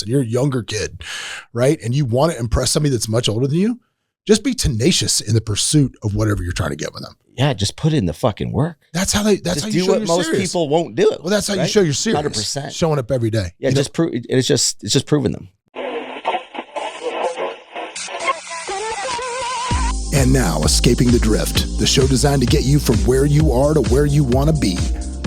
and you're a younger kid, right? And you want to impress somebody that's much older than you, just be tenacious in the pursuit of whatever you're trying to get with them. Yeah, just put in the fucking work. That's how you show you're most serious. People won't do it. Well, that's how you show you're serious. 100%. Showing up every day. Yeah, it's just proving them. And now, Escaping the Drift, the show designed to get you from where you are to where you want to be.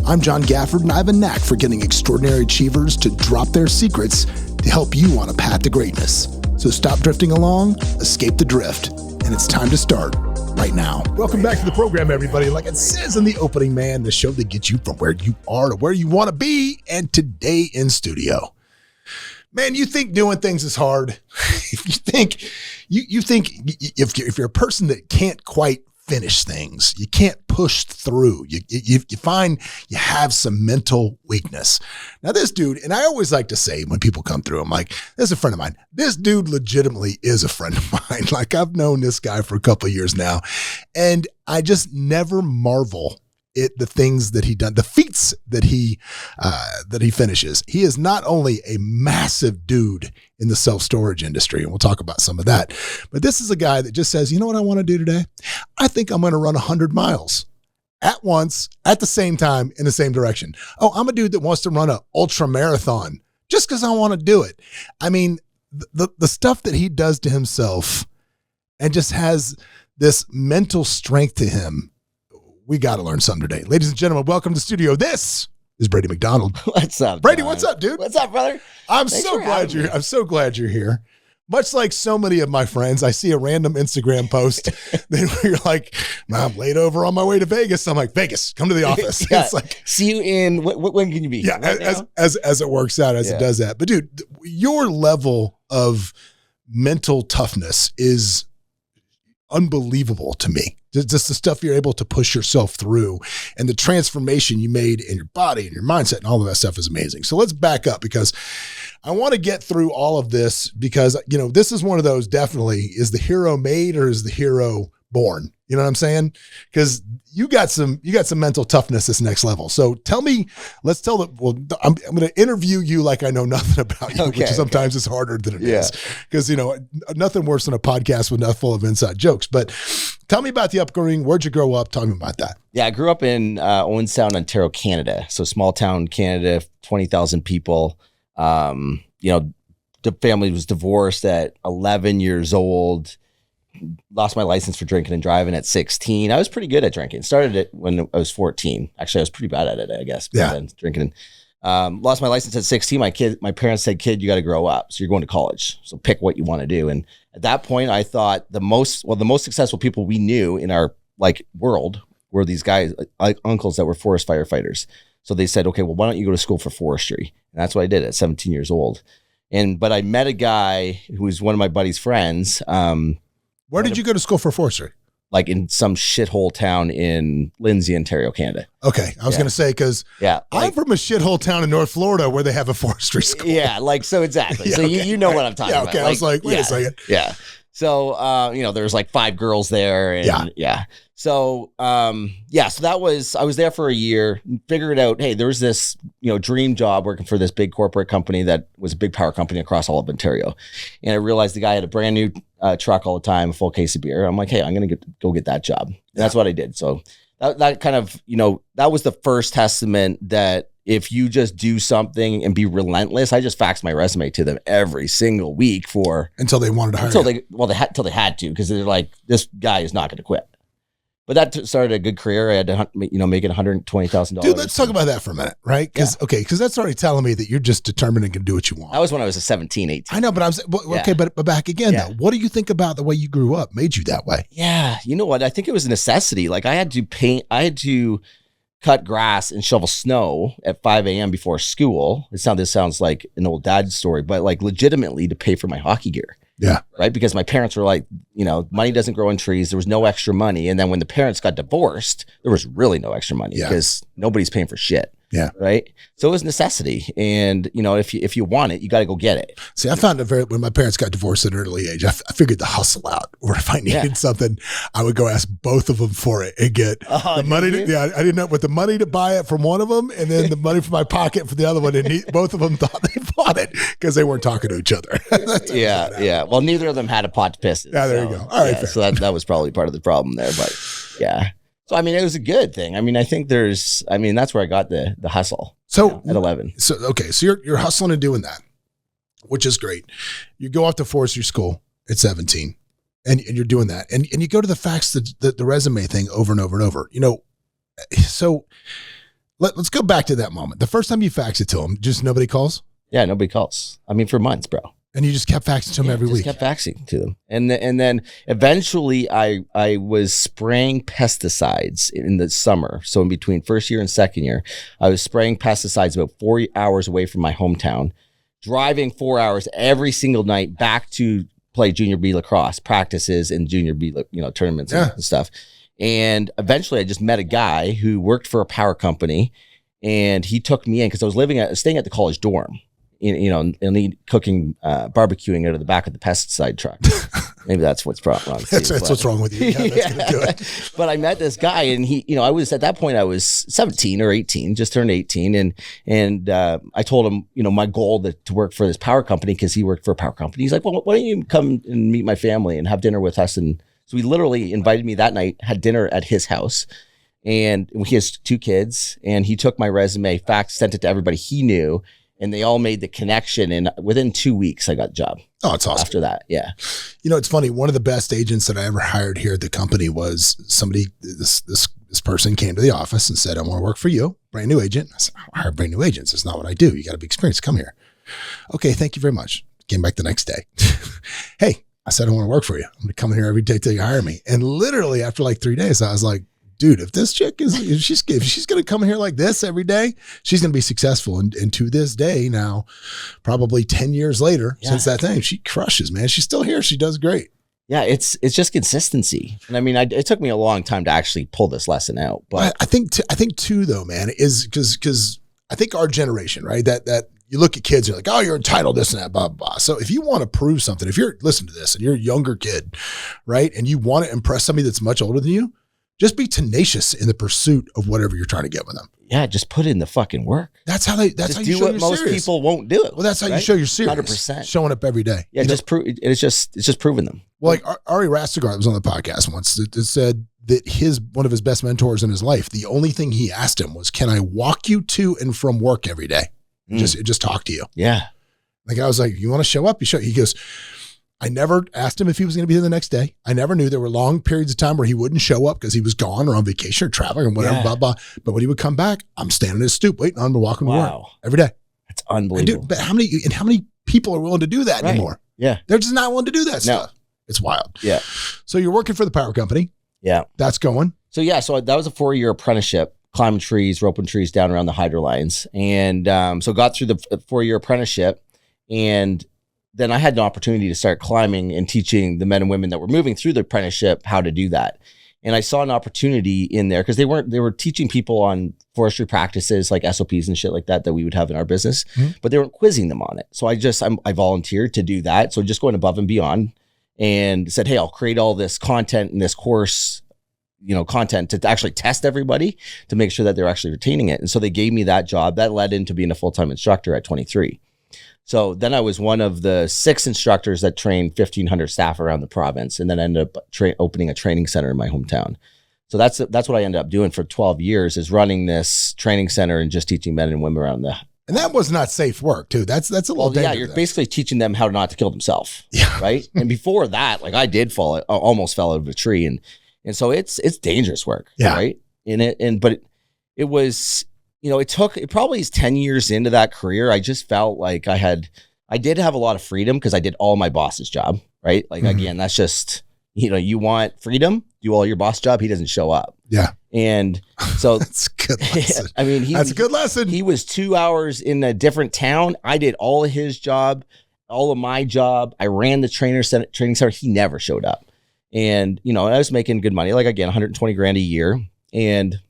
I'm John Gafford, and I have a knack for getting extraordinary achievers to drop their secrets to help you on a path to greatness. So stop drifting along, escape the drift, and it's time to start right now. Welcome back to the program, everybody. Like it says in the opening, man, the show that gets you from where you are to where you want to be. And today in studio, man, you think doing things is hard. If you think if you're a person that can't quite finish things, you can't push through, you find you have some mental weakness. Now this dude, and I always like to say when people come through, I'm like, this is a friend of mine. This dude legitimately is a friend of mine. Like I've known this guy for a couple of years now, and I just never marvel at the things that he done, the feats that he finishes. He is not only a massive dude in the self-storage industry, and we'll talk about some of that, but this is a guy that just says, you know what I want to do today? I think I'm going to run 100 miles at once, at the same time, in the same direction. Oh, I'm a dude that wants to run an ultra marathon just because I want to do it. I mean, the stuff that he does to himself and just has this mental strength to him. We got to learn something today. Ladies and gentlemen, welcome to the studio. This is Brady McDonald. What's up, Brady? John? What's up, dude? What's up, brother? I'm so glad you're here. Much like so many of my friends, I see a random Instagram post then you're like, I'm late over on my way to Vegas. I'm like, Vegas, come to the office. Yeah. It's like, see you in when can you be? Yeah, right as it works out, as it does that. But dude, your level of mental toughness is unbelievable to me. Just the stuff you're able to push yourself through and the transformation you made in your body and your mindset and all of that stuff is amazing. So let's back up because I want to get through all of this because, you know, this is one of those definitely, is the hero made or is the hero born? You know what I'm saying? Because you got some mental toughness this next level. So tell me, I'm going to interview you like I know nothing about you, which sometimes is harder than it is. Because, you know, nothing worse than a podcast with full of inside jokes. But tell me about the upbringing. Where'd you grow up? Tell me about that. Yeah, I grew up in Owen Sound, Ontario, Canada. So small town Canada, 20,000 people. You know, the family was divorced at 11 years old. Lost my license for drinking and driving at 16. I was pretty good at drinking. Started it when I was 14. Actually, I was pretty bad at it, I guess. Then, drinking. Lost my license at 16. My parents said, kid, you got to grow up. So you're going to college. So pick what you want to do. And at that point, I thought the most successful people we knew in our world were these guys, like uncles that were forest firefighters. So they said, okay, well, why don't you go to school for forestry? And that's what I did at 17 years old. But I met a guy who was one of my buddy's friends. Where did you go to school for forestry? Like in some shithole town in Lindsay, Ontario, Canada. Okay. I was going to say, because I'm from a shithole town in North Florida where they have a forestry school. Yeah, so exactly. So you know what I'm talking about. I was like, wait a second. Yeah. So, you know, there's like 5 girls there. And So, so I was there for a year, figured out, hey, there's this, you know, dream job working for this big corporate company that was a big power company across all of Ontario. And I realized the guy had a brand new truck all the time, a full case of beer. I'm like, hey, I'm going to go get that job. And that's what I did. So that kind of, you know, that was the first testament that if you just do something and be relentless, I just faxed my resume to them every single week until they wanted to hire you. Until they had to, because they're like, this guy is not going to quit. But that started a good career. I had to, you know, making $120,000. Dude, let's talk about that for a minute, right? Because that's already telling me that you're just determined and can do what you want. That was when I was 17, 18. I know, but but back again, though. What do you think about the way you grew up made you that way? Yeah, you know what? I think it was a necessity. Like I had to cut grass and shovel snow at 5 a.m. before school. This sounds like an old dad story, but like legitimately to pay for my hockey gear. Yeah. Right. Because my parents were like, you know, money doesn't grow on trees. There was no extra money. And then when the parents got divorced, there was really no extra money because nobody's paying for shit. Yeah. Right. So it was necessity. And, if you want it, you got to go get it. See, I found when my parents got divorced at an early age, I figured the hustle out, or if I needed something, I would go ask both of them for it and get the money. I didn't know, with the money to buy it from one of them and then the money from my pocket for the other one. And both of them thought they bought it because they weren't talking to each other. Yeah. Well, neither of them had a pot to piss in. Yeah, there you go. All right. So that was probably part of the problem there, but yeah. So, it was a good thing. I think that's where I got the hustle. So at 11. So you're hustling and doing that, which is great. You go off to forestry school at 17 and you're doing that. And you go to the facts, the resume thing over and over and over, so let's go back to that moment. The first time you fax it to them, just nobody calls? Yeah, nobody calls. For months, bro. And you just kept faxing to them every week? Kept faxing to them. And then eventually I was spraying pesticides in the summer. So in between first year and second year, I was spraying pesticides about 4 hours away from my hometown, driving 4 hours every single night back to play junior B lacrosse practices and junior B, tournaments and stuff. And eventually I just met a guy who worked for a power company, and he took me in because I was staying at the college dorm. And cooking, barbecuing out of the back of the pesticide truck. Maybe that's what's wrong. That's what's wrong with you. Yeah, that's gonna do it. But I met this guy, and he, I was at that point, I was 17 or 18, just turned 18, and I told him, my goal to work for this power company because he worked for a power company. He's like, well, why don't you come and meet my family and have dinner with us? And so he literally invited me that night, had dinner at his house. And he has 2 kids, and he took my resume, sent it to everybody he knew. And they all made the connection, and within 2 weeks, I got a job. Oh, it's awesome. After that, yeah. It's funny. One of the best agents that I ever hired here at the company was somebody. This person came to the office and said, "I want to work for you, brand new agent." I said, "I hire brand new agents. That's not what I do. You got to be experienced. Come here." Okay, thank you very much. Came back the next day. Hey, I said I want to work for you. I'm going to come here every day till you hire me. And literally after like 3 days, I was like, dude, if this chick if she's going to come here like this every day, she's going to be successful. And to this day now, probably 10 years later since that thing, she crushes, man. She's still here. She does great. Yeah. It's just consistency. And it took me a long time to actually pull this lesson out, but I think too though, man, is because I think our generation, right? That you look at kids, you're like, oh, you're entitled, this and that, blah, blah, blah. So if you want to prove something, if you're listen to this and you're a younger kid, right? And you want to impress somebody that's much older than you, just be tenacious in the pursuit of whatever you're trying to get with them. Yeah, just put in the fucking work. That's how you show what most serious. People won't do it. Well, that's how you show you're serious. 100%. Showing up every day. Yeah, it's just proving them. Well, like Ari Rastegard was on the podcast once that said that one of his best mentors in his life, the only thing he asked him was, "Can I walk you to and from work every day? Just talk to you." Yeah. Like I was like, "You want to show up? You show." He goes, I never asked him if he was going to be here the next day. I never knew. There were long periods of time where he wouldn't show up because he was gone or on vacation or traveling or whatever, blah, blah. But when he would come back, I'm standing at his stoop waiting on him to walk him to work every day. That's unbelievable. Dude, but how many people are willing to do that anymore? Yeah. They're just not willing to do that stuff. It's wild. Yeah. So you're working for the power company. Yeah. That's going. So that was a 4-year apprenticeship, climbing trees, roping trees down around the hydro lines. And so got through the 4-year apprenticeship, and then I had an opportunity to start climbing and teaching the men and women that were moving through the apprenticeship how to do that. And I saw an opportunity in there because they were teaching people on forestry practices like SOPs and shit like that we would have in our business, but they weren't quizzing them on it. So I volunteered to do that. So just going above and beyond, and said, hey, I'll create all this content in this course, content to actually test everybody to make sure that they're actually retaining it. And so they gave me that job. That led into being a full-time instructor at 23. So then I was one of the 6 instructors that trained 1,500 staff around the province, and then ended up opening a training center in my hometown. So that's what I ended up doing for 12 years, is running this training center and just teaching men and women around And that was not safe work too. That's a little dangerous. Yeah, you're basically teaching them how not to kill themselves. Yeah. Right. And before that, like I did almost fell out of a tree, and so it's dangerous work. Yeah. Right. But it was. It probably is 10 years into that career. I just felt like I did have a lot of freedom because I did all my boss's job, right? Like, again, that's just, you want freedom, do all your boss job. He doesn't show up. Yeah. And so that's a good lesson. That's a good lesson. He was 2 hours in a different town. I did all of his job, all of my job. I ran the training center. He never showed up. And, I was making good money, like again, $120,000 a year. And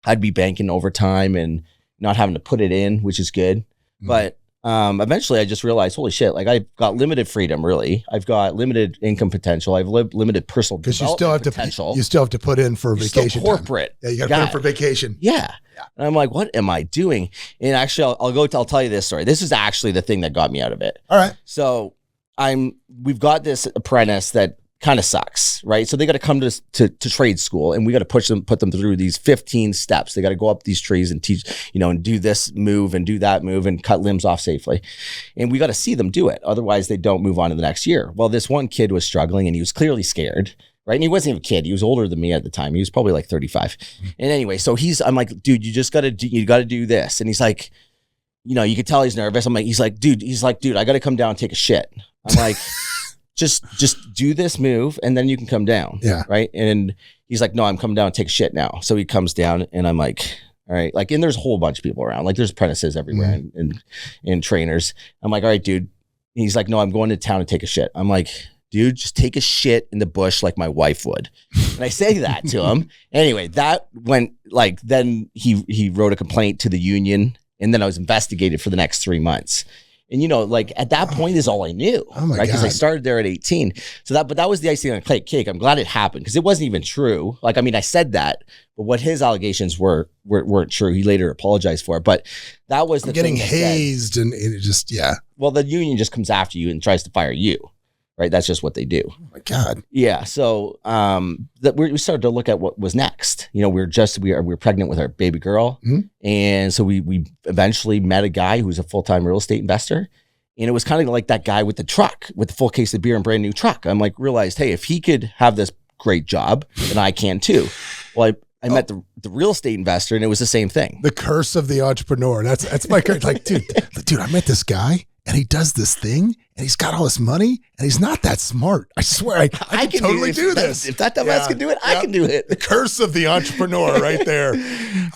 I'd be banking overtime and not having to put it in, which is good. But eventually I just realized, holy shit, like I've got limited freedom, really. I've got limited income potential. I've limited personal development potential. You still have to put in for vacation corporate. Yeah, you got to put in for vacation. Yeah. And I'm like, what am I doing? And actually, I'll tell you this story. This is actually the thing that got me out of it. All right. So we've got this apprentice that kind of sucks, right? So they got to come to trade school, and we got to put them through these 15 steps. They got to go up these trees and teach, and do this move and do that move and cut limbs off safely. And we got to see them do it. Otherwise they don't move on to the next year. Well, this one kid was struggling and he was clearly scared, right? And he wasn't even a kid. He was older than me at the time. He was probably like 35. And anyway, so I'm like, dude, you got to do this. And he's like, you could tell he's nervous. I'm like, he's like, dude, I got to come down and take a shit. I'm like, just do this move and then you can come down. Yeah. Right. And he's like, no, I'm coming down and take a shit now. So he comes down and I'm like, all right. Like, and there's a whole bunch of people around. Like there's apprentices everywhere and trainers. I'm like, all right, dude. And he's like, no, I'm going to town to take a shit. I'm like, dude, just take a shit in the bush like my wife would. And I say that to him. Anyway, that went like, then he wrote a complaint to the union, and then I was investigated for the next 3 months. And like at that point is all I knew, right? Because I started there at 18. But that was the icing on the cake. I'm glad it happened because it wasn't even true. Like, I mean, I said that, but what his allegations weren't true. He later apologized for it, but that was the getting thing hazed and it just, yeah. Well, the union just comes after you and tries to fire you, right? That's just what they do. Oh my God. Yeah. So we started to look at what was next. We were pregnant with our baby girl. And so we eventually met a guy who was a full-time real estate investor. And it was kind of like that guy with the truck, with the full case of beer and brand new truck. I'm like, realized, hey, if he could have this great job, then I can too. Well, I met the real estate investor, and it was the same thing. The curse of the entrepreneur. That's my curse. Like, dude, I met this guy and he does this thing and he's got all this money and he's not that smart. I swear I can totally do this. If that dumbass can do it, I can do it. The curse of the entrepreneur right there.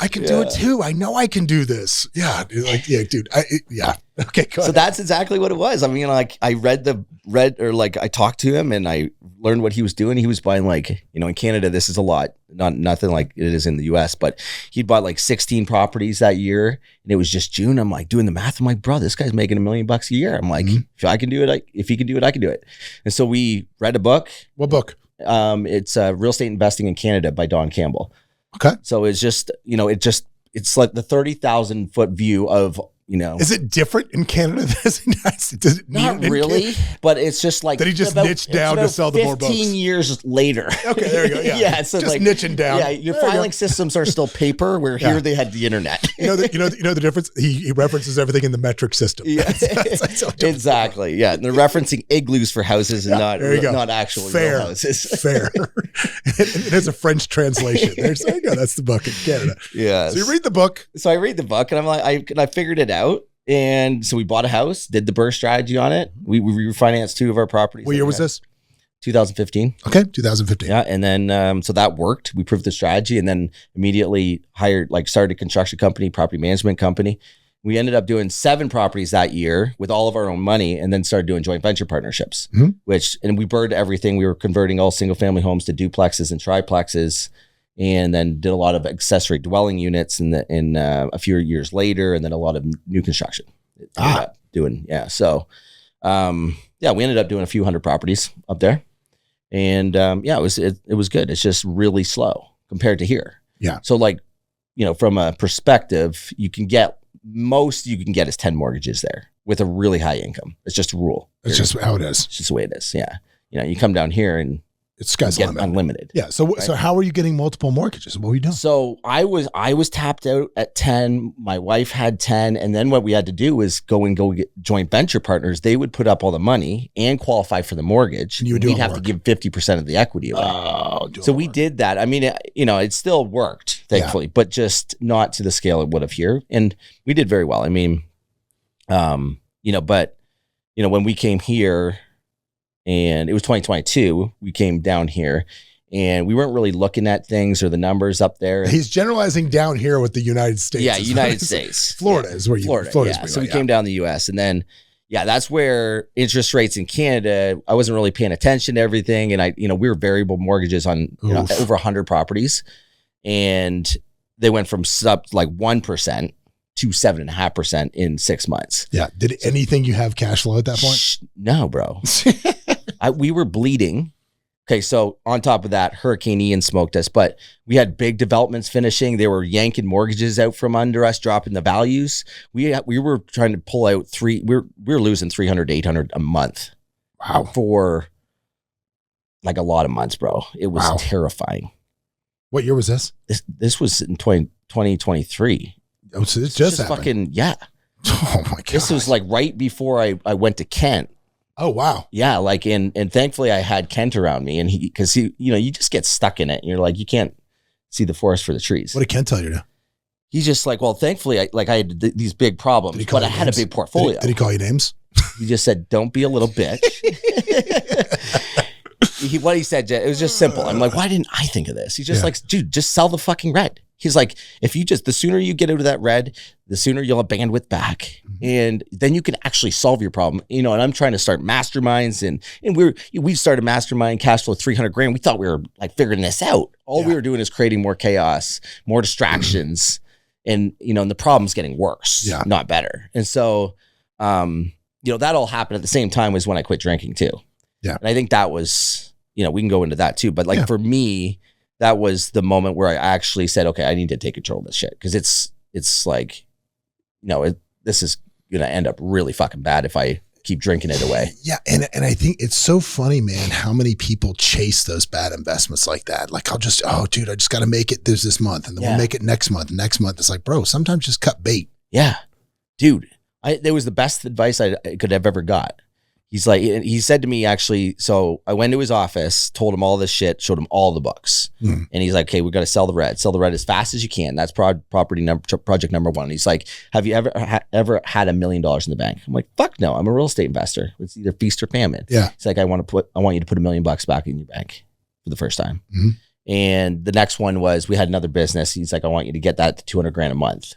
I can do it too. I know I can do this. Yeah. Like, yeah, dude. Yeah. Okay, go ahead. So that's exactly what it was. I mean, like I I talked to him and I learned what he was doing. He was buying in Canada, this is a lot, nothing like it is in the US, but he bought like 16 properties that year and it was just June. I'm like doing the math. I'm like, bro, this guy's making $1 million a year. I'm like, if I can do it, if he can do it, I can do it. And so we read a book. What book? It's Real Estate Investing in Canada by Don Campbell. Okay. So it's just, it's like the 30,000 foot view of, Is it different in Canada than the United States? Does it not really, but it's just like that he just niched down to sell the more books. 15 years later. Okay, there you go. Yeah, yeah. So just niching down. Yeah, your filing systems are still paper. Where here they had the internet. You know the difference. He references everything in the metric system. Yeah, that's exactly. Yeah, and they're referencing igloos for houses and not actual real houses. Fair. It has a French translation. There you go. That's the book in Canada. Yeah. So you read the book. So I read the book, and I'm like, I figured it out. And so we bought a house, did the burst strategy on it. We refinanced 2 of our properties. What year was this? 2015. Okay, 2015. Yeah, and then so that worked. We proved the strategy, and then immediately started a construction company, property management company. We ended up doing 7 properties that year with all of our own money, and then started doing joint venture partnerships. And we burned everything. We were converting all single family homes to duplexes and triplexes. And then did a lot of accessory dwelling units in a few years later, and then a lot of new construction. So we ended up doing a few hundred properties up there, and it was good. It's just really slow compared to here. Yeah. So from a perspective, you can get is 10 mortgages there with a really high income. It's just a rule. It's just how it is. It's just the way it is. Yeah. You come down here and it's sky's the limit. Unlimited. Yeah. So how are you getting multiple mortgages? What were you doing? So I was tapped out at 10. My wife had 10. And then what we had to do was go get joint venture partners. They would put up all the money and qualify for the mortgage. And we'd have to give 50% of the equity away. So we did that. I mean, it still worked, thankfully, but just not to the scale it would have here. And we did very well. I mean, when we came here, and it was 2022, we came down here and we weren't really looking at things or the numbers up there. He's generalizing down here with the United States. Yeah, United States. Florida is where you Florida. Yeah. So we came down the US, and then that's where interest rates in Canada, I wasn't really paying attention to everything. And we were variable mortgages on over 100 properties. And they went from 1% to 7.5% in 6 months. Yeah. Did anything you have cash flow at that point? No, bro. We were bleeding. Okay, so on top of that, Hurricane Ian smoked us, but we had big developments finishing. They were yanking mortgages out from under us, dropping the values. We were trying to pull out we were losing 300 to 800 a month. Wow. For like a lot of months, bro. It was terrifying. What year was this? This was in 2023. Oh, so it's just happened. Fucking, yeah. Oh my God. This was like right before I went to Kent. Oh, wow. Yeah, like and thankfully I had Kent around me, and because he, you just get stuck in it, and you're like, you can't see the forest for the trees. What did Kent tell you to? He's just like, well, thankfully I had these big problems, but I had a big portfolio. Did he call you names? He just said, "Don't be a little bitch." What he said, it was just simple. I'm like, why didn't I think of this? He's just like, dude, just sell the fucking red. He's like, the sooner you get out of that red, the sooner you'll have bandwidth back. And then you can actually solve your problem. And I'm trying to start masterminds, and we started mastermind cash flow 300 grand. We thought we were like figuring this out. All we were doing is creating more chaos, more distractions. And, and the problem's getting worse, not better. And so, that all happened at the same time as when I quit drinking too. Yeah. And I think that was, we can go into that too. But like for me, that was the moment where I actually said, okay, I need to take control of this shit. Cause it's like, this is going to end up really fucking bad if I keep drinking it away. Yeah. And I think it's so funny, man, how many people chase those bad investments like that. Like I just got to make it this month, and then we'll make it next month. Next month. It's like, bro, sometimes just cut bait. Yeah, dude. There was the best advice I could have ever got. He's like, he said to me, actually, so I went to his office, told him all this shit, showed him all the books. And he's like, okay, we got to sell the red as fast as you can. That's project number one. And he's like, have you ever had $1 million in the bank? I'm like, fuck no, I'm a real estate investor. It's either feast or famine. Yeah. It's like, I want you to put $1 million back in your bank for the first time. And the next one was, we had another business. He's like, I want you to get that to 200 grand a month,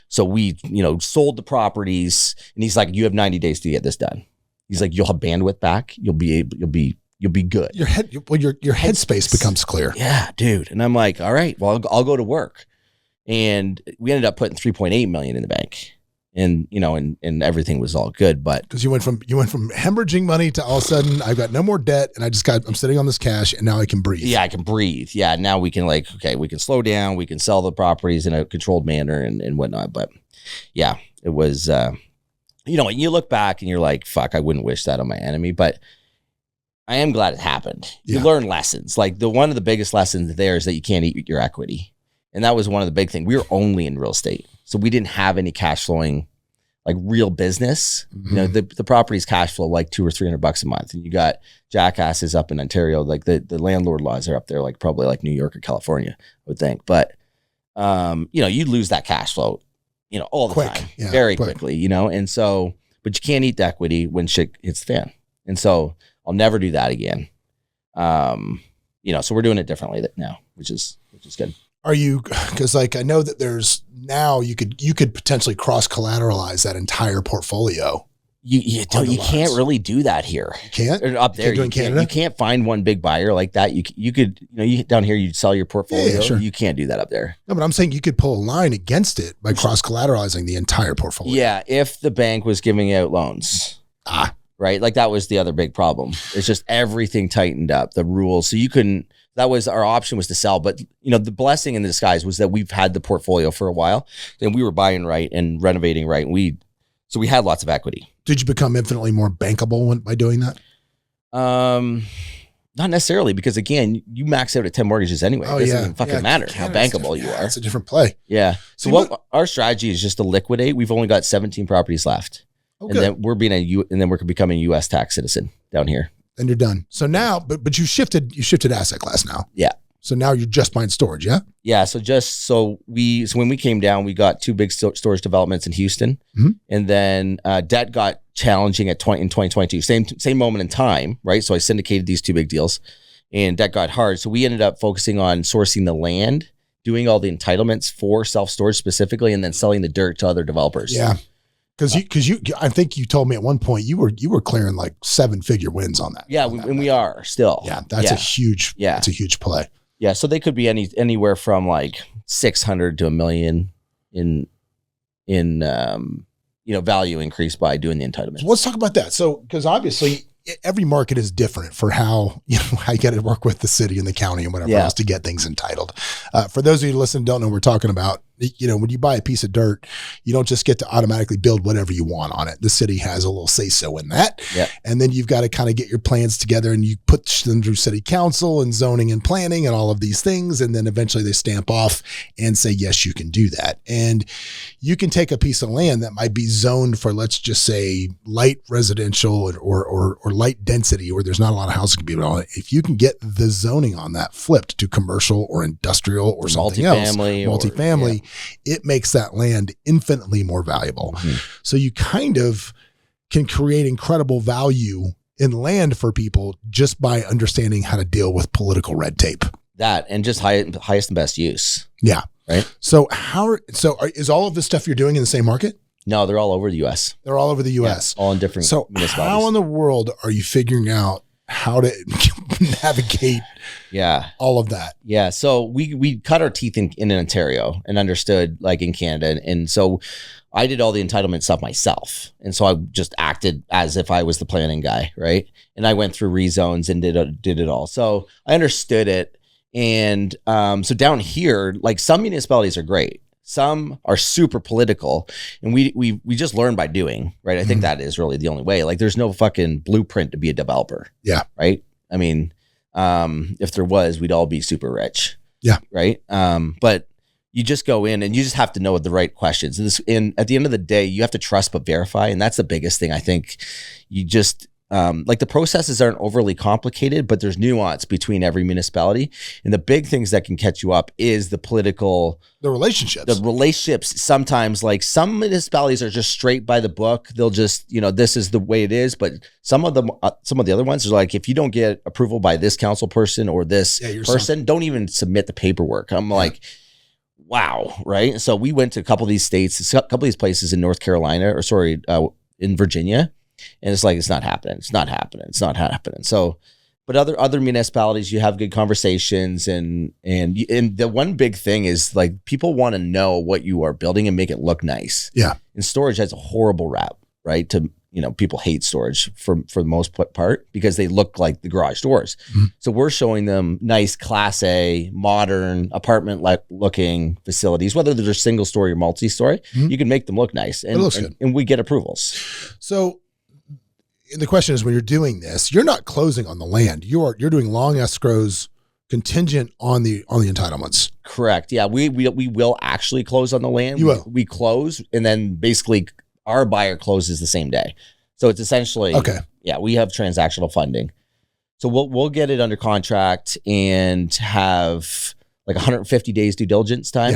so we, sold the properties, and he's like, you have 90 days to get this done. He's like, you'll have bandwidth back. You'll be good. Your headspace becomes clear. Yeah, dude. And I'm like, all right, well, I'll go to work. And we ended up putting 3.8 million in the bank, and and everything was all good. But because you went from hemorrhaging money to all of a sudden, I've got no more debt, and I'm sitting on this cash, and now I can breathe. Yeah, I can breathe. Yeah, now we can we can slow down. We can sell the properties in a controlled manner and whatnot. But yeah, it was. When you look back and you're like, fuck, I wouldn't wish that on my enemy, but I am glad it happened. You learn lessons. Like one of the biggest lessons there is that you can't eat your equity. And that was one of the big things. We were only in real estate. So we didn't have any cash flowing, like real business. The property's cash flow like $200 or $300 a month. And you got jackasses up in Ontario. Like the landlord laws are up there, like probably like New York or California, I would think. But, you lose that cash flow. All the time, very quickly, and so, but you can't eat the equity when shit hits the fan. And so I'll never do that again. So we're doing it differently now, which is good. Are you, cause like, I know that there's now you could potentially cross collateralize that entire portfolio. You can't really do that here. You can't? Up there, you can't find one big buyer like that. You could, down here, you'd sell your portfolio. Yeah, sure. You can't do that up there. No, but I'm saying you could pull a line against it by cross-collateralizing the entire portfolio. Yeah, if the bank was giving out loans. Right? Like that was the other big problem. It's just everything tightened up, the rules. So you couldn't, that was our option, was to sell. But, the blessing in the disguise was that we've had the portfolio for a while, and we were buying right and renovating right. And so we had lots of equity. Did you become infinitely more bankable by doing that? Not necessarily, because again, you max out at 10 mortgages anyway. It doesn't fucking matter how bankable you are. It's a different play. Yeah. So our strategy is just to liquidate. We've only got 17 properties left. And then we're becoming a U.S. tax citizen down here. And you're done. So now, but you shifted asset class now. Yeah. So now you're just buying storage, yeah? Yeah. So when we came down, we got 2 big storage developments in Houston, and then debt got challenging in 2022. Same moment in time, right? So I syndicated these 2 big deals, and debt got hard. So we ended up focusing on sourcing the land, doing all the entitlements for self-storage specifically, and then selling the dirt to other developers. Yeah. Because I think you told me at one point you were clearing like 7-figure wins on that. Yeah, we are still. Yeah, that's a huge. Yeah, it's a huge play. Yeah, so they could be anywhere from like 600 to $1 million in value increase by doing the entitlements. So let's talk about that. So, because obviously every market is different for how you got to work with the city and the county and whatever else to get things entitled. For those of you who listen, don't know what we're talking about. When you buy a piece of dirt, you don't just get to automatically build whatever you want on it. The city has a little say-so in that. Yep. And then you've got to kind of get your plans together and you put them through city council and zoning and planning and all of these things. And then eventually they stamp off and say, yes, you can do that. And you can take a piece of land that might be zoned for, let's just say, light residential or light density, where there's not a lot of housing to be on it. If you can get the zoning on that flipped to commercial or industrial or something else, multifamily, it makes that land infinitely more valuable. Mm-hmm. So you kind of can create incredible value in land for people just by understanding how to deal with political red tape. That and just highest and best use. Yeah. Right. So is all of this stuff you're doing in the same market? No, they're all over the U.S. They're all over the U.S. Yeah, all in different municipalities. How in the world are you figuring out how to navigate all of that? Yeah. So we cut our teeth in Ontario and understood like in Canada. And so I did all the entitlement stuff myself. And so I just acted as if I was the planning guy. Right. And I went through rezones and did it all. So I understood it. And so down here, like some municipalities are great. Some are super political, and we just learn by doing, right? I think that is really the only way. Like there's no fucking blueprint to be a developer. Yeah. Right. I mean, if there was, we'd all be super rich. Yeah. Right. But you just go in and you just have to know the right questions. And at the end of the day, you have to trust but verify. And that's the biggest thing. I think you just, like the processes aren't overly complicated, but there's nuance between every municipality. And the big things that can catch you up is the relationships. Sometimes like some municipalities are just straight by the book. They'll just, this is the way it is. But some of the other ones are like, if you don't get approval by this council person or this person, don't even submit the paperwork. I'm like, wow. Right. So we went to a couple of these states, a couple of these places in North Carolina, in Virginia. And it's like, it's not happening. It's not happening. It's not happening. So, but other municipalities, you have good conversations and the one big thing is like people want to know what you are building and make it look nice. Yeah. And storage has a horrible rap, right? People hate storage for the most part because they look like the garage doors. Mm-hmm. So we're showing them nice Class A, modern apartment looking facilities, whether they're single story or multi-story, you can make them look nice and we get approvals. So the question is, when you're doing this, you're not closing on the land. You're doing long escrows contingent on the entitlements. Correct. Yeah. We will actually close on the land. You will. We close and then basically our buyer closes the same day. So it's essentially, we have transactional funding. So we'll get it under contract and have like 150 days due diligence time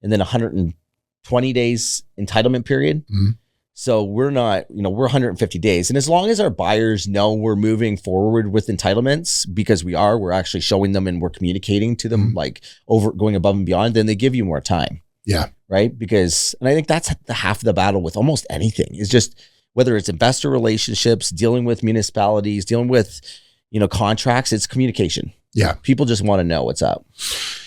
and then 120 days entitlement period. Mm-hmm. So we're not, we're 150 days. And as long as our buyers know we're moving forward with entitlements, because we're actually showing them and we're communicating to them, like going above and beyond, then they give you more time. Yeah. Right. And I think that's the half of the battle with almost anything is just whether it's investor relationships, dealing with municipalities, dealing with, contracts, it's communication. Yeah. People just want to know what's up.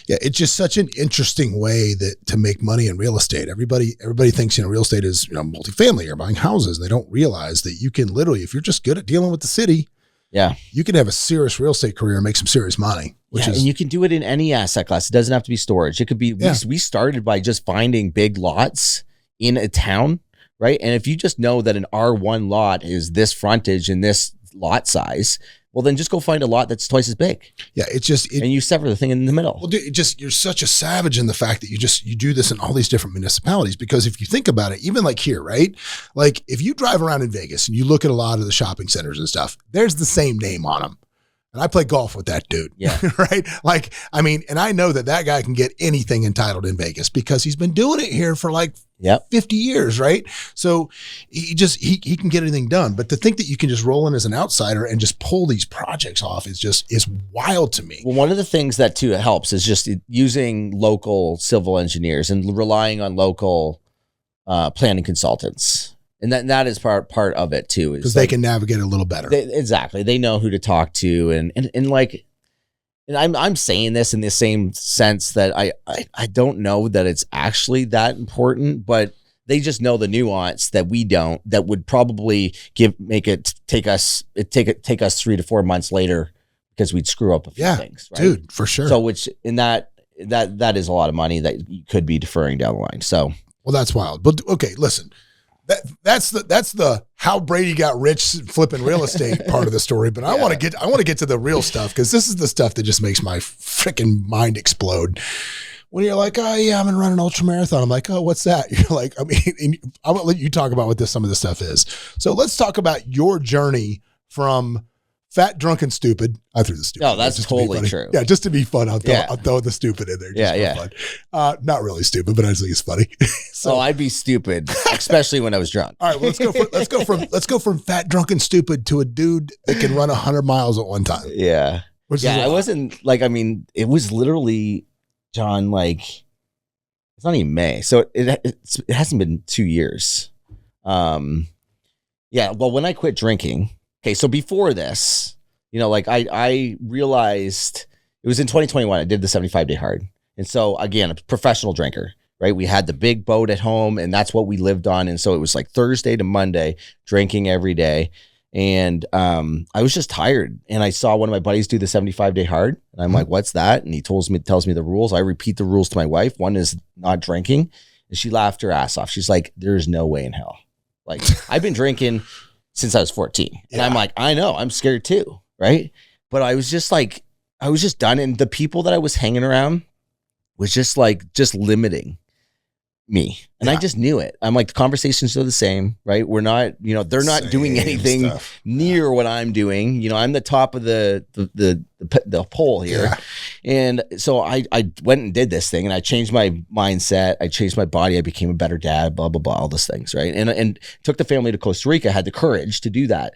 Yeah. It's just such an interesting way to make money in real estate. Everybody thinks, real estate is, multifamily or buying houses. They don't realize that you can literally, if you're just good at dealing with the city, you can have a serious real estate career and make some serious money. And you can do it in any asset class. It doesn't have to be storage. It could be, we started by just finding big lots in a town, right? And if you just know that an R1 lot is this frontage and this lot size, well, then just go find a lot that's twice as big. Yeah, and you sever the thing in the middle. Well, dude, you're such a savage in the fact that you do this in all these different municipalities. Because if you think about it, even like here, right? Like if you drive around in Vegas and you look at a lot of the shopping centers and stuff, there's the same name on them. And I play golf with that dude. Yeah. Right. Like, I mean, and I know that guy can get anything entitled in Vegas because he's been doing it here for like 50 years. Right. So he can get anything done. But to think that you can just roll in as an outsider and just pull these projects off is wild to me. Well, one of the things that too helps is just using local civil engineers and relying on local planning consultants. And that is part of it too, because they can navigate a little better. Exactly, they know who to talk to, and I'm saying this in the same sense that I don't know that it's actually that important, but They just know the nuance that we don't, that would probably take us 3 to 4 months later because we'd screw up a few things. Right? Dude, for sure. So which in that is a lot of money that you could be deferring down the line. So, well, that's wild. But okay, listen, that's the how Brady got rich flipping real estate part of the story. But I want to get to the real stuff, because this is the stuff that just makes my freaking mind explode. When you're like, oh yeah, I'm gonna run an ultra marathon. I'm like, oh, what's that? You're like, I mean, I'm gonna let you talk about what some of this stuff is. So let's talk about your journey from fat, drunk, and stupid. I threw the stupid. No, that's totally true. Yeah, just to be fun, I'll throw the stupid in there. Just for fun. Not really stupid, but I just think it's funny. So I'd be stupid, especially when I was drunk. All right, well, let's go from fat, drunk, and stupid to a dude that can run 100 miles at one time. Yeah, I wasn't like. I mean, it was literally, John. Like, it's not even May, so it hasn't been 2 years. Yeah. Well, when I quit drinking. Okay, so before this, like I realized it was in 2021. I did the 75-day hard. And so again, a professional drinker, right? We had the big boat at home, and that's what we lived on. And so it was like Thursday to Monday, drinking every day. And I was just tired. And I saw one of my buddies do the 75-day hard. And I'm like, what's that? And he tells me the rules. I repeat the rules to my wife. One is not drinking. And she laughed her ass off. She's like, there's no way in hell. Like, I've been drinking since I was 14. And I'm like, I know, I'm scared too. Right. But I was just done. And the people that I was hanging around was just limiting me. And I just knew it. I'm like, the conversations are the same, right? We're not, they're not doing anything near what I'm doing. I'm the top of the pole here. Yeah. And so I went and did this thing, and I changed my mindset. I changed my body. I became a better dad, blah, blah, blah, all those things. Right. And took the family to Costa Rica. I had the courage to do that.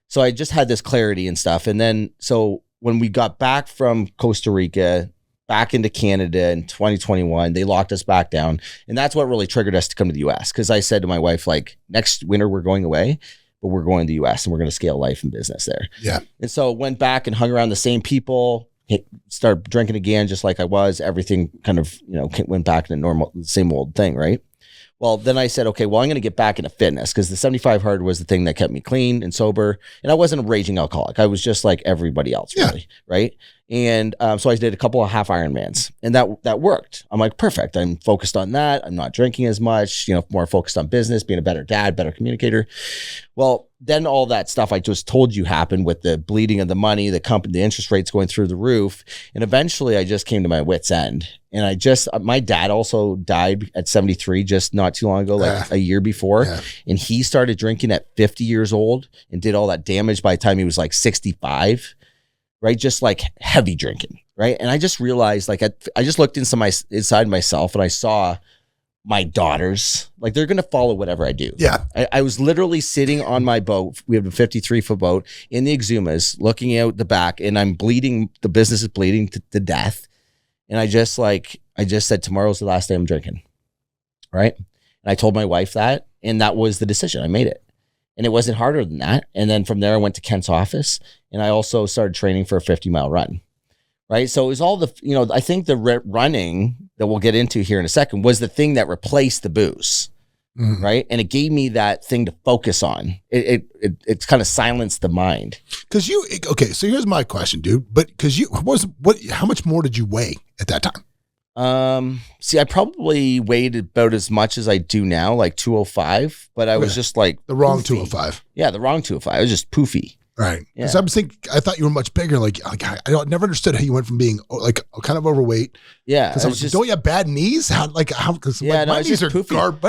So I just had this clarity and stuff. And then, so when we got back from Costa Rica, back into Canada in 2021, they locked us back down. And that's what really triggered us to come to the US. Because I said to my wife, like, next winter we're going away, but we're going to the US and we're going to scale life and business there. Yeah. And so went back and hung around the same people, started drinking again, just like I was. Everything kind of, went back to the normal, same old thing, right? Well, then I said, okay, well, I'm going to get back into fitness, because the 75 hard was the thing that kept me clean and sober. And I wasn't a raging alcoholic. I was just like everybody else, really. Right. And so I did a couple of half Ironmans, and that worked. I'm like, perfect. I'm focused on that. I'm not drinking as much, more focused on business, being a better dad, better communicator. Well, then all that stuff I just told you happened with the bleeding of the money, the company, the interest rates going through the roof. And eventually I just came to my wit's end. And my dad also died at 73 just not too long ago, like a year before. Yeah. And he started drinking at 50 years old and did all that damage by the time he was like 65. Right? Just like heavy drinking. Right. And I just realized, like, I just looked inside myself, and I saw my daughters, like, they're going to follow whatever I do. Yeah. I was literally sitting on my boat. We have a 53-foot boat in the Exumas, looking out the back, and I'm bleeding. The business is bleeding to death. And I just said, tomorrow's the last day I'm drinking. Right. And I told my wife that, and that was the decision. I made it. And it wasn't harder than that. And then from there, I went to Kent's office, and I also started training for a 50-mile run. Right. So it was all I think the running that we'll get into here in a second was the thing that replaced the booze. Mm-hmm. Right. And it gave me that thing to focus on. It's kind of silenced the mind. So here's my question, dude. But how much more did you weigh at that time? See, I probably weighed about as much as I do now, like 205, but I was just like the wrong 205. Yeah, the wrong 205. I was just poofy. Right. Yeah. So I thought you were much bigger. Like I never understood how you went from being like kind of overweight. Yeah. Because I was just, don't you have bad knees? Because my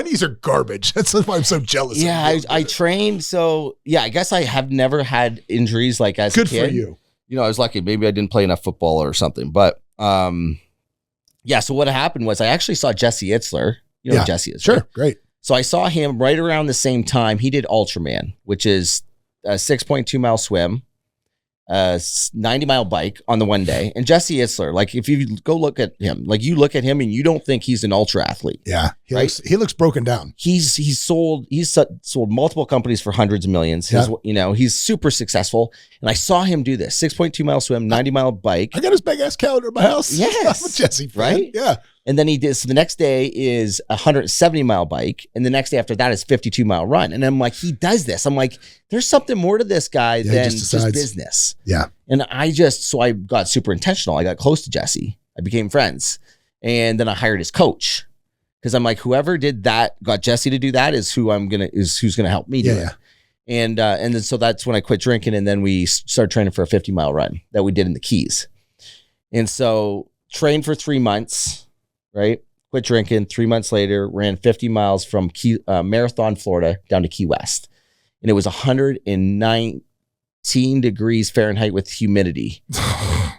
knees are garbage. That's why I'm so jealous. Yeah. I trained. So yeah, I guess I have never had injuries like as a kid. Good for you. I was lucky. Maybe I didn't play enough football or something, but, yeah. So what happened was I actually saw Jesse Itzler. You know who Jesse is. Sure. Right? Great. So I saw him right around the same time. He did Ultraman, which is a 6.2 mile swim, 90-mile bike on the one day. And Jesse Itzler, like, if you go look at him, like, you look at him and you don't think he's an ultra athlete. Yeah. He looks broken down. He's sold multiple companies for hundreds of millions. He's super successful. And I saw him do this 6.2 mile swim, 90-mile bike. I got his big ass calendar in my house. Yes. I'm a Jesse fan. Right? Yeah. And then he did, so the next day is a 170-mile bike. And the next day after that is 52-mile run. And I'm like, he does this. I'm like, there's something more to this guy than just business. Yeah. And so I got super intentional. I got close to Jesse. I became friends. And then I hired his coach. Because I'm like, whoever did that, got Jesse to do that is who's gonna help me do it. And then so that's when I quit drinking, and then we started training for a 50-mile run that we did in the Keys. And so trained for 3 months, right? Quit drinking. 3 months later, ran 50 miles from Marathon, Florida, down to Key West, and it was 119 degrees Fahrenheit with humidity.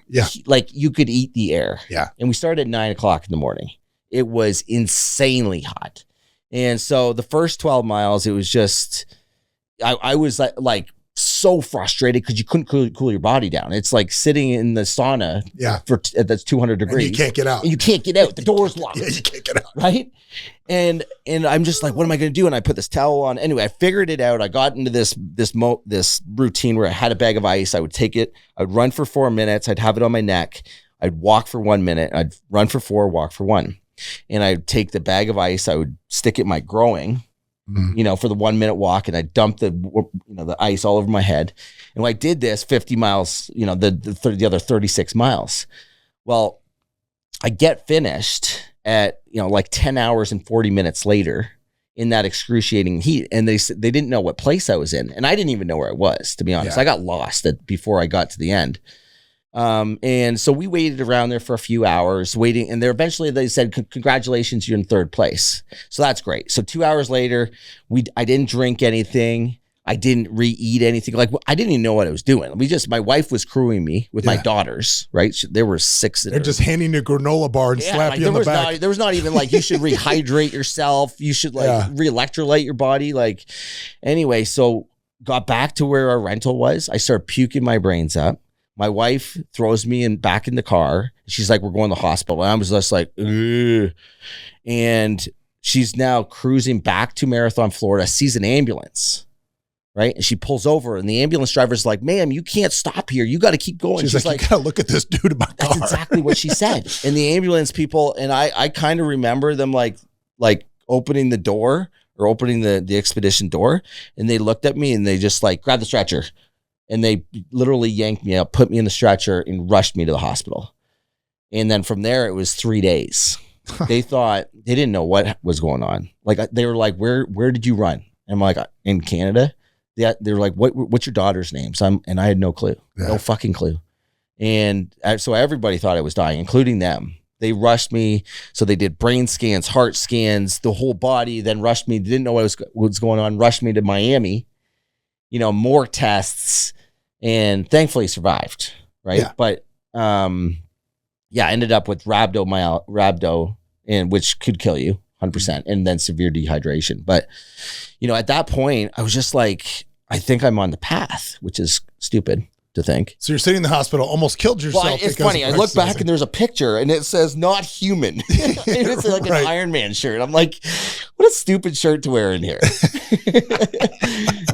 Yeah, like you could eat the air. Yeah, and we started at 9 o'clock in the morning. It was insanely hot. And so the first 12 miles, it was just, I was like so frustrated because you couldn't cool your body down. It's like sitting in the sauna that's 200 degrees. And you can't get out. And you can't get out. The door's locked. Yeah, you can't get out. Right? And I'm just like, what am I going to do? And I put this towel on. Anyway, I figured it out. I got into this routine where I had a bag of ice. I would take it. I would run for 4 minutes. I'd have it on my neck. I'd walk for 1 minute. I'd run for 4, walk for 1. And I'd take the bag of ice, I would stick it in my growing, for the 1 minute walk, and I'd dump the ice all over my head. And when I did this 50 miles, the other 36 miles. Well, I get finished at, like 10 hours and 40 minutes later in that excruciating heat. And they didn't know what place I was in. And I didn't even know where I was, to be honest. Yeah. I got lost before I got to the end. And so we waited around there for a few hours waiting, and eventually they said, congratulations, you're in 3rd place. So that's great. So 2 hours later, I didn't drink anything. I didn't re-eat anything. Like, I didn't even know what I was doing. My wife was crewing me with my daughters, right? There were 6. They're just handing you a granola bar and slap you on the back. There was not even like, you should rehydrate yourself. You should re-electrolyte your body. Like, anyway, so got back to where our rental was. I started puking my brains up. My wife throws me back in the car. She's like, we're going to the hospital. And I was just like, ugh. And she's now cruising back to Marathon, Florida, sees an ambulance, right? And she pulls over, and the ambulance driver's like, ma'am, you can't stop here. You got to keep going. She's like, you got to look at this dude in my car. That's exactly what she said. And the ambulance people, and I kind of remember them like opening the door or opening the expedition door. And they looked at me and they just like grabbed the stretcher. And they literally yanked me out, put me in the stretcher, and rushed me to the hospital. And then from there, it was 3 days. They didn't know what was going on. Like, they were like, where did you run? And I'm like, in Canada. They were like, what's your daughter's name? And I had no clue, no fucking clue. And so everybody thought I was dying, including them. They rushed me. So they did brain scans, heart scans, the whole body, then rushed me. They didn't know what was going on, rushed me to Miami. More tests, and thankfully survived, right? Yeah. But ended up with rhabdo, and which could kill you 100%, and then severe dehydration. But at that point, I was just like, I think I'm on the path, which is stupid to think. So you're sitting in the hospital, almost killed yourself. Well, it's funny. I look back and there's a picture and it says "not human." It's like an Iron Man shirt. I'm like, what a stupid shirt to wear in here.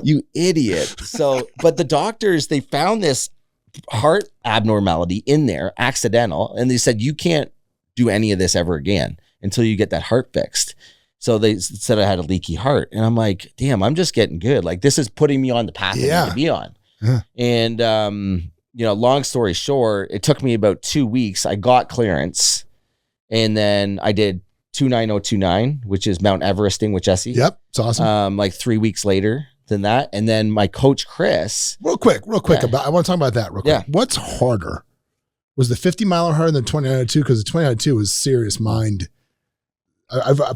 You idiot. So, but the doctors, they found this heart abnormality in there, accidental, and they said, you can't do any of this ever again until you get that heart fixed. So they said I had a leaky heart, and I'm like, damn, I'm just getting good. Like, this is putting me on the path I need to be on. Yeah. And, long story short, it took me about 2 weeks. I got clearance, and then I did 29029, which is Mount Everesting with Jesse. Yep. It's awesome. Like 3 weeks later than that. And then my coach, Chris. Real quick. I want to talk about that real quick. Yeah. What's harder? Was the 50 miler harder than 2902? Because the 2902 was serious mind.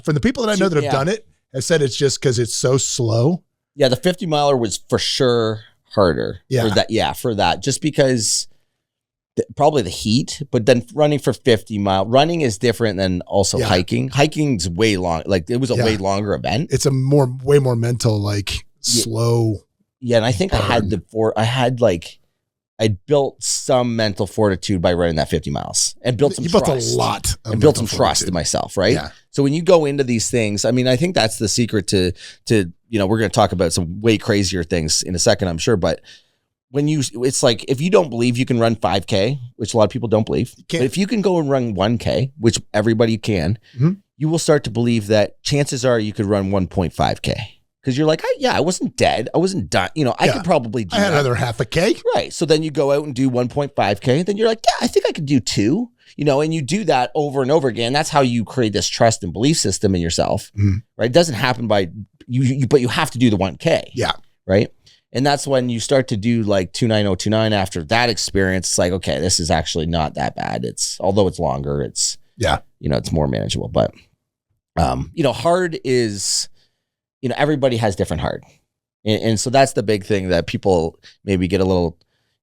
From the people that I know that have done it, have said it's just because it's so slow. Yeah. The 50 miler was for sure harder for that, just because probably the heat, but then running for 50 mile running is different than also hiking's way long. Like, it was a way longer event. It's a way more mental, like slow. Yeah. And I think I built some mental fortitude by running that 50 miles and built some trust. Built a lot and built some trust in myself. Right. Yeah. So when you go into these things, I mean, I think that's the secret to we're going to talk about some way crazier things in a second, I'm sure. But it's like, if you don't believe you can run 5K, which a lot of people don't believe, but if you can go and run 1K, which everybody can, you will start to believe that chances are you could run 1.5K. Because you're like, I wasn't dead. I wasn't done. I could probably do I had that. another half a K. Right. So then you go out and do 1.5K. And then you're like, I think I could do 2. And you do that over and over again. That's how you create this trust and belief system in yourself. Right. It doesn't happen by you, but you have to do the 1K. Yeah. Right. And that's when you start to do like 29029 after that experience. It's like, okay, this is actually not that bad. Although it's longer, it's more manageable. But, hard is, everybody has different hard. And so that's the big thing that people maybe get a little,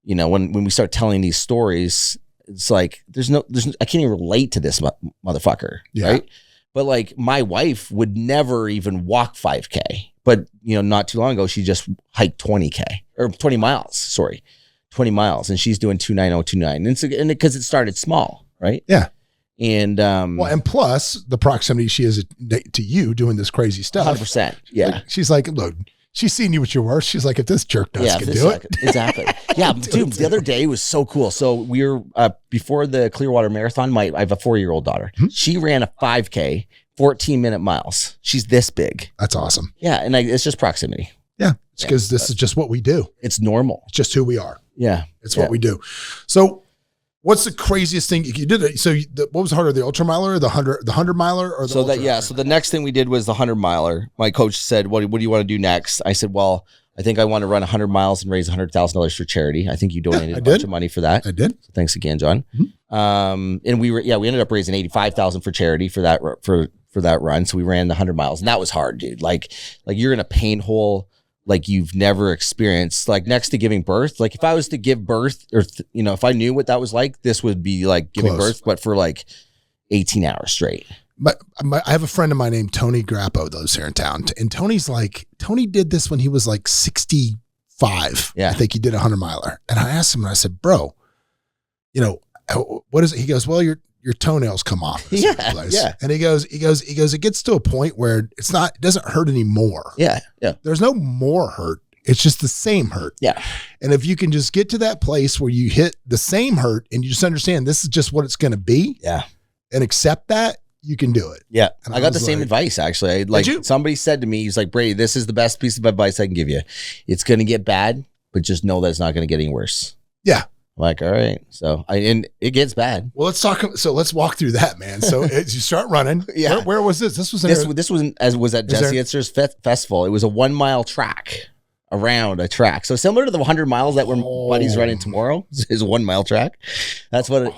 when we start telling these stories, it's like, I can't even relate to this motherfucker. Right. But like my wife would never even walk 5K, but not too long ago, she just hiked 20K or 20 miles, 20 miles. And she's doing 29029. And because it started small. Right. Yeah. And and plus the proximity she is to you doing this crazy stuff. 100%. Yeah. Like, she's like, look, she's seen you at your worst. She's like, if this jerk can do it. Exactly. Yeah. Dude, the other day was so cool. So we were before the Clearwater Marathon, I have a 4-year-old daughter. She ran a 5K, 14-minute miles. She's this big. That's awesome. Yeah. And it's just proximity. Yeah. It's because this is just what we do. It's normal. It's just who we are. Yeah. It's what we do. So what's the craziest thing you did? So what was harder, the ultra miler, or the 100 miler, or so the next thing we did was the 100 miler. My coach said, "What do you want to do next?" I said, "Well, I think I want to run 100 miles and raise $100,000 for charity. I think you donated a bunch of money for that." I did. So thanks again, John. And we ended up raising $85,000 for charity for that for that run. So we ran the 100 miles, and that was hard, dude. Like you're in a pain hole like you've never experienced, like next to giving birth. Like if I was to give birth, or if I knew what that was like, this would be like giving birth, but for like 18 hours straight. But I have a friend of mine named Tony Grappo that lives here in town, and Tony did this when he was like 65. Yeah, I think he did a 100 miler, and I asked him, and I said, "Bro, what is it?" He goes, "Well, your toenails come off." Yeah. And he goes, it gets to a point where it doesn't hurt anymore. Yeah. There's no more hurt. It's just the same hurt. Yeah. And if you can just get to that place where you hit the same hurt and you just understand this is just what it's going to be. Yeah. And accept that, you can do it. Yeah. I got the same advice, actually. Somebody said to me, he's like, "Brady, this is the best piece of advice I can give you. It's going to get bad, but just know that it's not going to get any worse." Yeah. I'm like, all right. So and it gets bad. Well, let's walk through that, man. So as you start running, where was this? This was at Jesse Itzer's festival. It was a 1 mile track around a track. So similar to the 100 miles that buddy's running tomorrow is a 1 mile track. That's what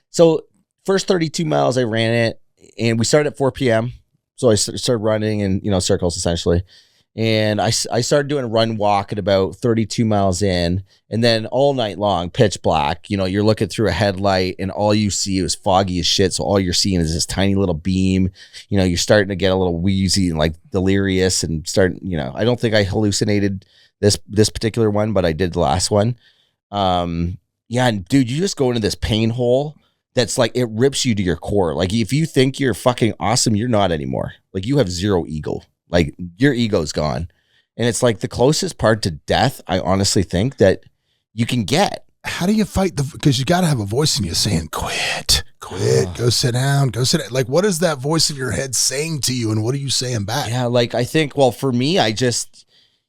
So first 32 miles I ran it, and we started at 4 p.m. So I started running in circles essentially. And I started doing a run walk at about 32 miles in, and then all night long, pitch black, you're looking through a headlight and all you see is foggy as shit. So all you're seeing is this tiny little beam, you're starting to get a little wheezy and like delirious and I don't think I hallucinated this particular one, but I did the last one. And dude, you just go into this pain hole that's like, it rips you to your core. Like if you think you're fucking awesome, you're not anymore. Like you have zero ego. Like your ego's gone. And it's like the closest part to death, I honestly think, that you can get. How do you fight because you got to have a voice in you saying, quit, go sit down, go sit down. Like, what is that voice in your head saying to you, and what are you saying back? Yeah, like I think, well, for me,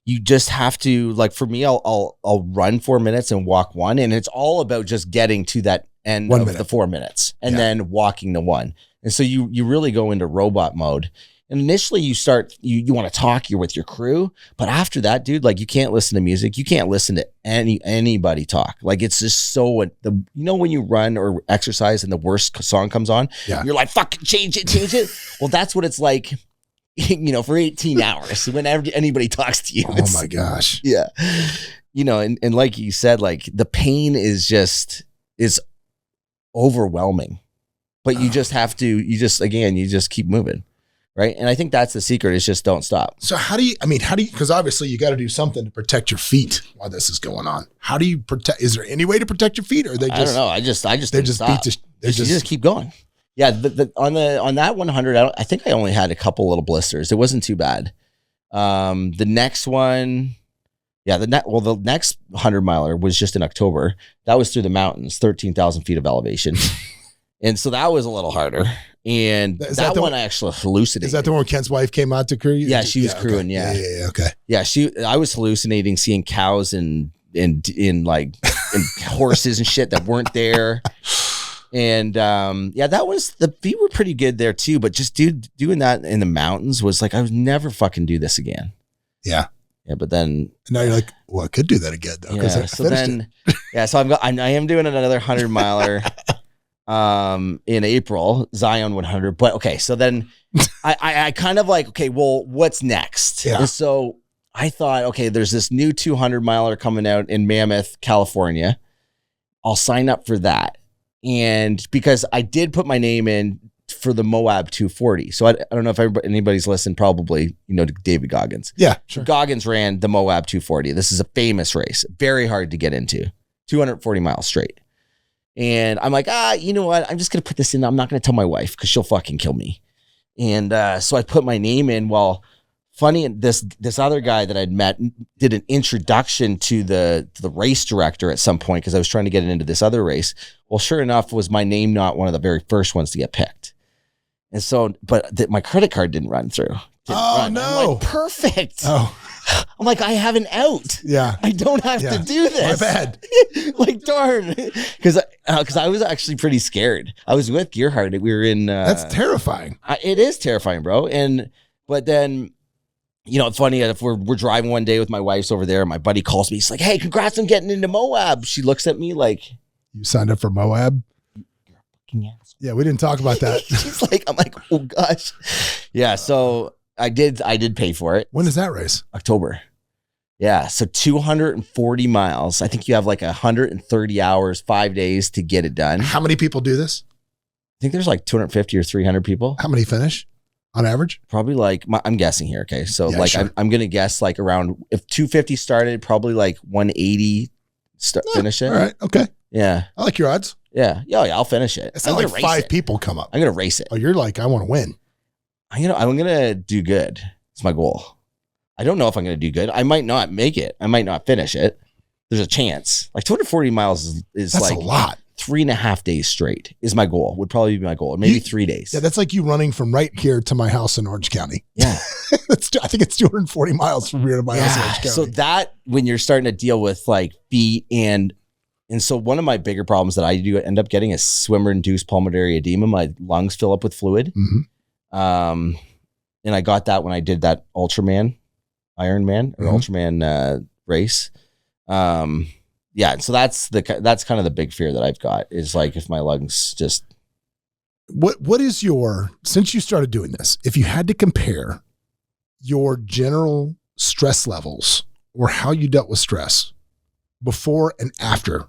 you just have to, like, for me, I'll run 4 minutes and walk 1. And it's all about just getting to that end of the 4 minutes and then walking to 1. And so you really go into robot mode. And initially you start, you want to talk, you're with your crew, but after that, dude, like you can't listen to music. You can't listen to anybody talk. Like it's just so, when you run or exercise and the worst song comes on, you're like, fucking change it. Well, that's what it's like, for 18 hours whenever anybody talks to you. Oh my gosh. Yeah. And like you said, like the pain is overwhelming, but you just have to, you just keep moving. Right. And I think that's the secret, is just don't stop. So how do you, because obviously you got to do something to protect your feet while this is going on. How do you protect, is there any way to protect your feet, or they just, I don't know. I just just keep going. Yeah. On that 100, I think I only had a couple little blisters. It wasn't too bad. The next one, Yeah. The next 100 miler was just in October. That was through the mountains, 13,000 feet of elevation. And so that was a little harder. And that one I actually hallucinated. Is that the one where Kent's wife came out to crew you? Yeah, she was crewing. Okay. Yeah. Okay. Yeah, I was hallucinating, seeing cows and like and horses and shit that weren't there. And the feet were pretty good there too. But just doing that in the mountains was like, I would never fucking do this again. Yeah. Yeah, but then now you're like, well, I could do that again though. Yeah. So I am doing another 100 miler. In April, Zion 100. But okay, so then I kind of like, okay, well, what's next? Yeah. And so I thought, okay, there's this new 200 miler coming out in Mammoth, California. I'll sign up for that. And because I did put my name in for the Moab 240. So I don't know if anybody's listened, probably, to David Goggins. Yeah, sure. Goggins ran the Moab 240. This is a famous race, very hard to get into, 240 miles straight. And I'm like, you know what? I'm just going to put this in. I'm not going to tell my wife because she'll fucking kill me. And so I put my name in. Well, funny, this other guy that I'd met did an introduction to the race director at some point because I was trying to get it into this other race. Well, sure enough, was my name not one of the very first ones to get picked. And so, but my credit card didn't run through. No. I'm like, perfect. Oh. I'm like, I have an out. Yeah. I don't have to do this. My bad. Like, darn. Because I was actually pretty scared. I was with Gearhart. We were in. That's terrifying. It is terrifying, bro. But then, it's funny if we're driving one day with my wife's over there. My buddy calls me. He's like, hey, congrats on getting into Moab. She looks at me like. You signed up for Moab? Yeah, we didn't talk about that. I'm like, oh gosh. Yeah. So. I did pay for it. When is that race? October. Yeah. So 240 miles. I think you have like 130 hours, 5 days to get it done. How many people do this? I think there's like 250 or 300 people. How many finish on average? Probably like, I'm guessing here. Okay. So sure. I'm going to guess like around, if 250 started, probably like 180 finish it. All right. Okay. Yeah. I like your odds. Yeah. Yeah. I'll finish it. It's not like 5 people come up. I'm going to race it. Oh, you're like, I want to win. I'm going to do good. It's my goal. I don't know if I'm going to do good. I might not make it. I might not finish it. There's a chance. Like 240 miles is that's like a lot. 3.5 days straight is my goal. Would probably be my goal. Or maybe 3 days. Yeah, that's like you running from right here to my house in Orange County. Yeah. I think it's 240 miles from here to my house in Orange County. So that when you're starting to deal with like feet and so one of my bigger problems that I do end up getting is swimmer-induced pulmonary edema. My lungs fill up with fluid. Mm-hmm. And I got that when I did that Ironman race. Yeah. So that's kind of the big fear that I've got is like, if my lungs just. What is since you started doing this, if you had to compare your general stress levels or how you dealt with stress before and after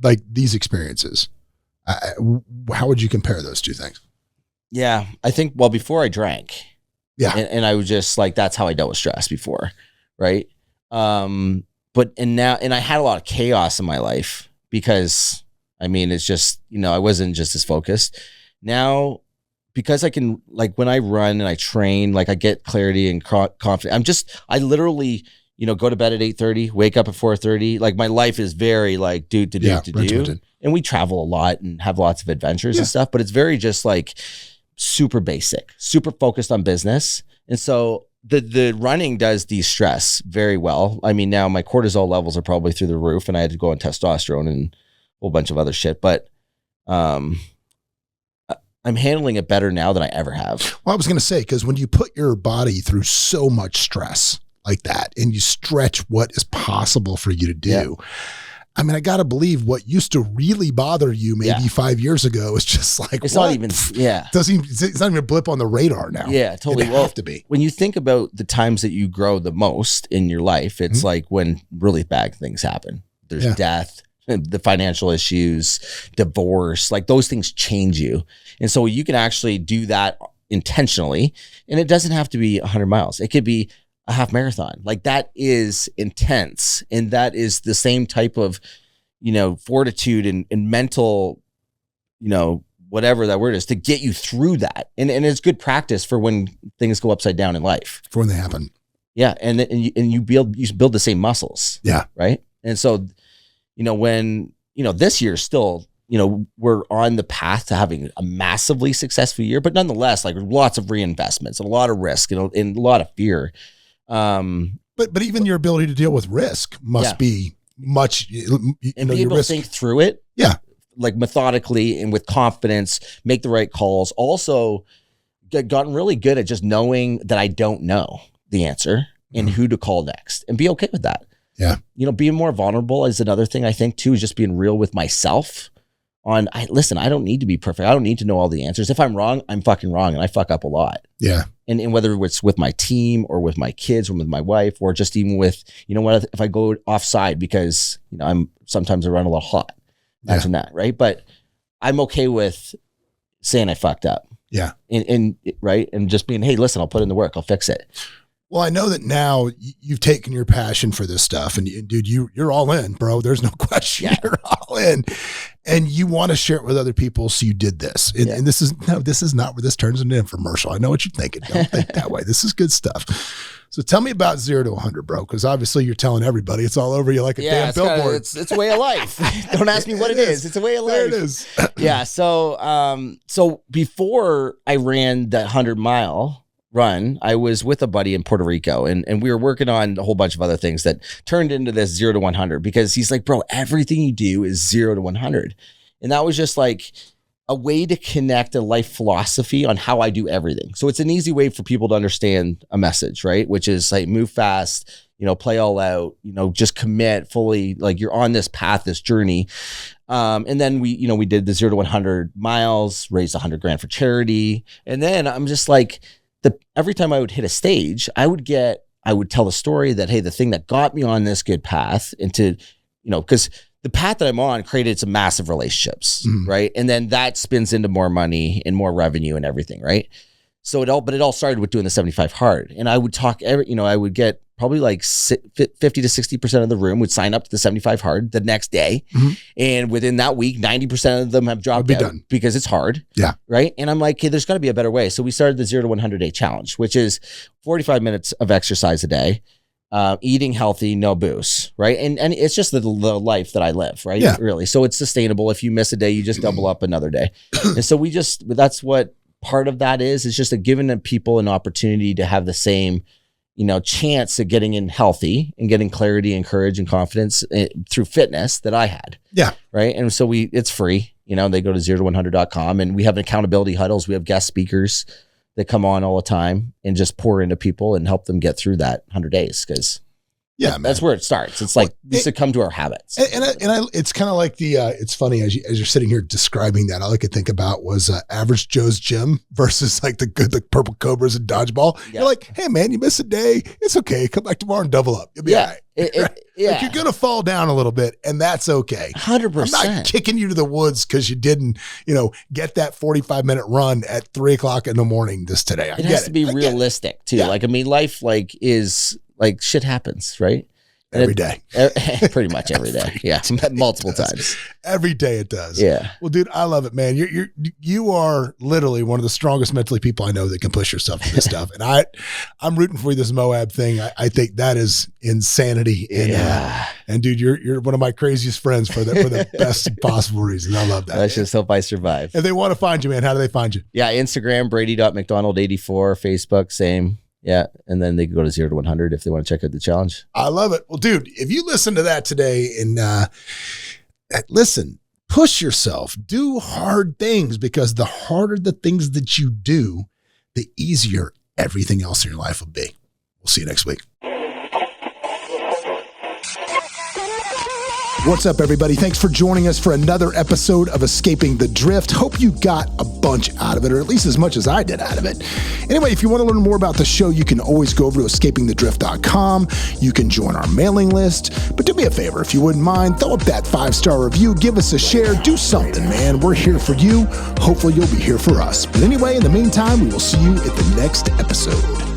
like these experiences, how would you compare those two things? Yeah, I think, before I drank. Yeah. And I was just like, that's how I dealt with stress before. Right. But I had a lot of chaos in my life because it's just, I wasn't just as focused. Now, because I can, like when I run and I train, like I get clarity and confidence. I literally, go to bed at 8:30, wake up at 4:30. Like my life is very like do. And we travel a lot and have lots of adventures and stuff, but it's very just like super basic, super focused on business. And so the running does de-stress very well. Now my cortisol levels are probably through the roof and I had to go on testosterone and a whole bunch of other shit, but I'm handling it better now than I ever have. Well, I was going to say, because when you put your body through so much stress like that and you stretch what is possible for you to do, I got to believe what used to really bother you maybe 5 years ago is just like, it's not even, it's not even a blip on the radar now. Yeah, totally. It have to be. When you think about the times that you grow the most in your life, it's like when really bad things happen. There's death, the financial issues, divorce, like those things change you. And so you can actually do that intentionally. And it doesn't have to be 100 miles. It could be a half marathon. Like that is intense. And that is the same type of, fortitude and mental, whatever that word is to get you through that. And it's good practice for when things go upside down in life. For when they happen. Yeah. And you build the same muscles. Yeah. Right. And so, when, this year still, we're on the path to having a massively successful year, but nonetheless, like lots of reinvestments and a lot of risk and a lot of fear. But even your ability to deal with risk must be much, and be able to think through it. Yeah. Like methodically and with confidence, make the right calls. Also gotten really good at just knowing that I don't know the answer and who to call next and be okay with that. Yeah. Being more vulnerable is another thing I think too, is just being real with myself listen, I don't need to be perfect. I don't need to know all the answers. If I'm wrong, I'm fucking wrong. And I fuck up a lot. Yeah. And whether it's with my team or with my kids or with my wife, or just even with, if I go offside because, sometimes I run a little hot. Imagine that. Right. But I'm okay with saying I fucked up. Yeah. And right. And just being, hey, listen, I'll put in the work. I'll fix it. Well, I know that now you've taken your passion for this stuff and dude, you're all in, bro. There's no question. Yeah. You're all in and you want to share it with other people. So you did this and this is not where this turns into an infomercial. I know what you're thinking. Don't think that way. This is good stuff. So tell me about 0 to 100, bro. Cause obviously you're telling everybody it's all over you like a damn billboard. It's a way of life. Don't ask me what it is. It's a way of life. There it is. Yeah. So before I ran the 100-mile run, I was with a buddy in Puerto Rico and we were working on a whole bunch of other things that turned into this 0 to 100 because he's like, bro, everything you do is 0 to 100. And that was just like a way to connect a life philosophy on how I do everything. So it's an easy way for people to understand a message, right? Which is like move fast, play all out, just commit fully, like you're on this path, this journey. And then we did the 0 to 100 miles, raised $100,000 for charity. And then I'm just like, every time I would hit a stage, I would tell the story that, hey, the thing that got me on this good path into, because the path that I'm on created some massive relationships, right? And then that spins into more money and more revenue and everything, right? So it all started with doing the 75 hard. And I would talk I would get probably like 50 to 60% of the room would sign up to the 75 hard the next day. And within that week, 90% of them have dropped out because it's hard. Yeah. Right. And I'm like, hey, there's got to be a better way. So we started the 0 to 100 day challenge, which is 45 minutes of exercise a day, eating healthy, no booze. Right. And it's just the life that I live. Right. Yeah. Really. So it's sustainable. If you miss a day, you just double up another day. And so that's what part of that is just giving people an opportunity to have the same chance of getting in healthy and getting clarity and courage and confidence through fitness that I had. Yeah. Right. And so it's free, they go to 0to100.com and we have accountability huddles. We have guest speakers that come on all the time and just pour into people and help them get through that 100 days. Cause that's where it starts. It's like we succumb to our habits. And it's kind of like it's funny as you're sitting here describing that, all I could think about was Average Joe's Gym versus like the Purple Cobras and dodgeball. Yeah. You're like, hey man, you miss a day. It's okay. Come back tomorrow and double up. You'll be all right. Like you're going to fall down a little bit and that's okay. 100%. I'm not kicking you to the woods because you didn't, get that 45-minute run at 3:00 in the morning today. It has to be realistic too. Yeah. Like, I mean, life is like shit happens, right? Every day. Pretty much every day. Yeah. Multiple times. Every day it does. Yeah. Well, dude, I love it, man. You are literally one of the strongest mentally people I know that can push yourself through this stuff. And I'm rooting for you, this Moab thing. I think that is insanity. And dude, you're one of my craziest friends for the best possible reason. I love that. Let's just hope I survive. If they want to find you, man, how do they find you? Yeah. Instagram, Brady.McDonald84, Facebook, same. Yeah. And then they can go to 0 to 100 if they want to check out the challenge. I love it. Well, dude, if you listen to that today and listen, push yourself, do hard things, because the harder the things that you do, the easier everything else in your life will be. We'll see you next week. What's up, everybody? Thanks for joining us for another episode of Escaping the Drift. Hope you got a bunch out of it, or at least as much as I did out of it. Anyway, if you want to learn more about the show, you can always go over to escapingthedrift.com. You can join our mailing list. But do me a favor, if you wouldn't mind, throw up that 5-star review, give us a share, do something, man. We're here for you. Hopefully you'll be here for us. But anyway, in the meantime, we will see you at the next episode.